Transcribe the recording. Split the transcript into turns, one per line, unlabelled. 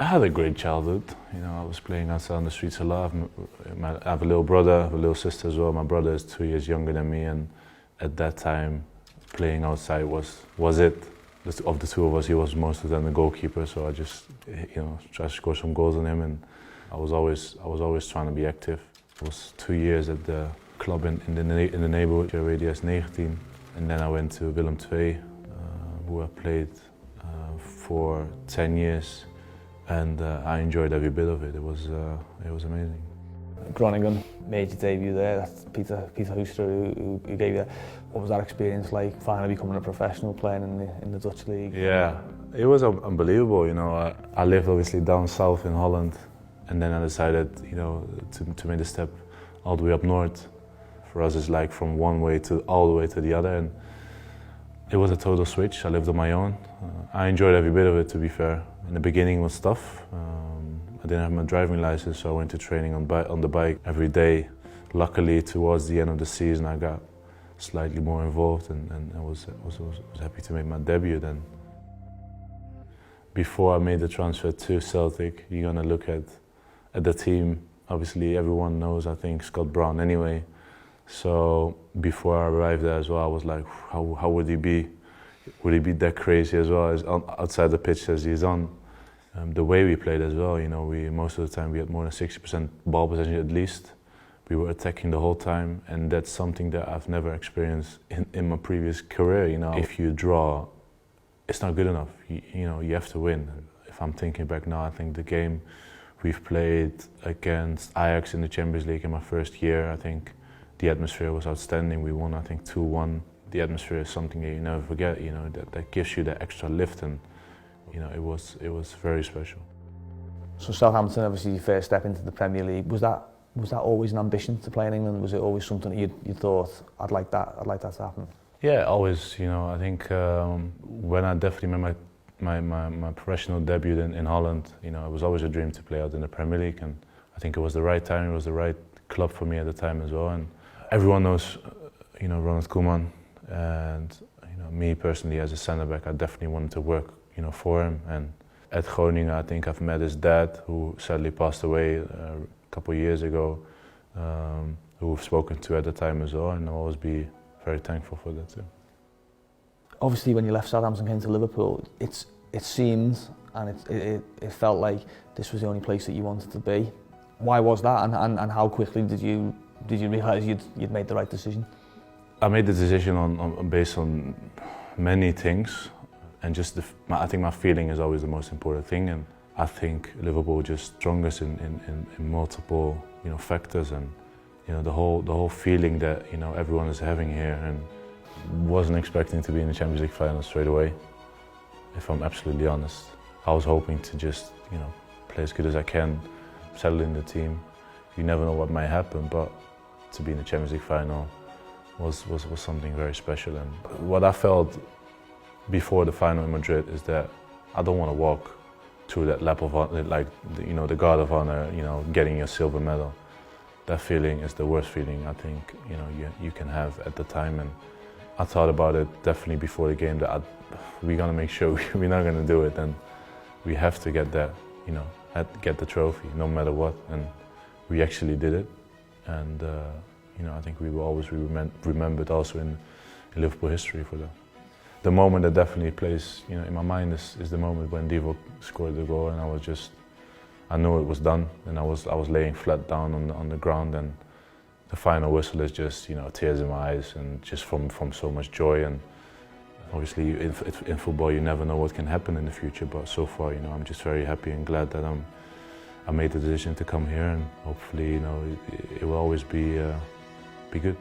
I had a great childhood. You know, I was playing outside on the streets a lot. I have a little brother, I have a little sister as well. My brother is 2 years younger than me, and at that time, playing outside was it. Of the two of us, he was most of the time the goalkeeper. So I just, tried to score some goals on him, and I was always trying to be active. I was 2 years at the club in the neighborhood, radius 19, and then I went to Willem II, who I played for 10 years. And I enjoyed every bit of it. It was amazing.
Groningen made your debut there. That's Peter Hoester who gave you that. What was that experience like, finally becoming a professional, playing in the Dutch league?
Yeah, it was unbelievable. You know, I lived obviously down south in Holland, and then I decided, to make the step all the way up north. For us, it's like from one way to all the way to the other, and it was a total switch. I lived on my own. I enjoyed every bit of it, to be fair. In the beginning it was tough. I didn't have my driving license, so I went to training on the bike every day. Luckily, towards the end of the season, I got slightly more involved, and I was happy to make my debut then. Before I made the transfer to Celtic, you're gonna look at the team. Obviously, everyone knows, I think, Scott Brown anyway. So before I arrived there as well, I was like, how would he be? Would he be that crazy as well as outside the pitch as he's on? The way we played as well, most of the time we had more than 60% ball possession at least. We were attacking the whole time, and that's something that I've never experienced in my previous career. If you draw, it's not good enough. You have to win. If I'm thinking back now, I think the game we've played against Ajax in the Champions League in my first year, I think the atmosphere was outstanding. We won, I think, 2-1. The atmosphere is something that you never forget. That gives you that extra lift, and it was very special.
So Southampton, obviously your first step into the Premier League. Was that always an ambition to play in England? Was it always something that you thought, I'd like that to happen?
Yeah, always. I think when I definitely made my professional debut in Holland, it was always a dream to play out in the Premier League, and I think it was the right time. It was the right club for me at the time as well. And everyone knows, Ronald Koeman. And me personally, as a centre back, I definitely wanted to work, for him. And at Groningen, I think I've met his dad, who sadly passed away a couple of years ago, who we've spoken to at the time as well, and I'll always be very thankful for that too.
Obviously, when you left Southampton and came to Liverpool, it seemed and it felt like this was the only place that you wanted to be. Why was that, and how quickly did you realise you'd made the right decision?
I made the decision based on many things, and just I think my feeling is always the most important thing, and I think Liverpool just strongest in multiple factors, and the whole feeling that everyone is having here, and wasn't expecting to be in the Champions League final straight away. If I'm absolutely honest, I was hoping to just play as good as I can, settle in the team. You never know what might happen, but to be in the Champions League final was something very special. And what I felt before the final in Madrid is that I don't want to walk through that lap of honor, like the guard of honor, getting your silver medal. That feeling is the worst feeling I think you can have at the time. And I thought about it definitely before the game that we're gonna make sure we're not gonna do it, and we have to get that, get the trophy no matter what. And we actually did it, and I think we will always be remembered also in Liverpool history for that. The moment that definitely plays in my mind is the moment when Divock scored the goal, and I knew it was done, and I was laying flat down on the ground, and the final whistle is just tears in my eyes, and just from so much joy. And obviously in football you never know what can happen in the future, but so far I'm just very happy and glad that I made the decision to come here, and hopefully it will always be good.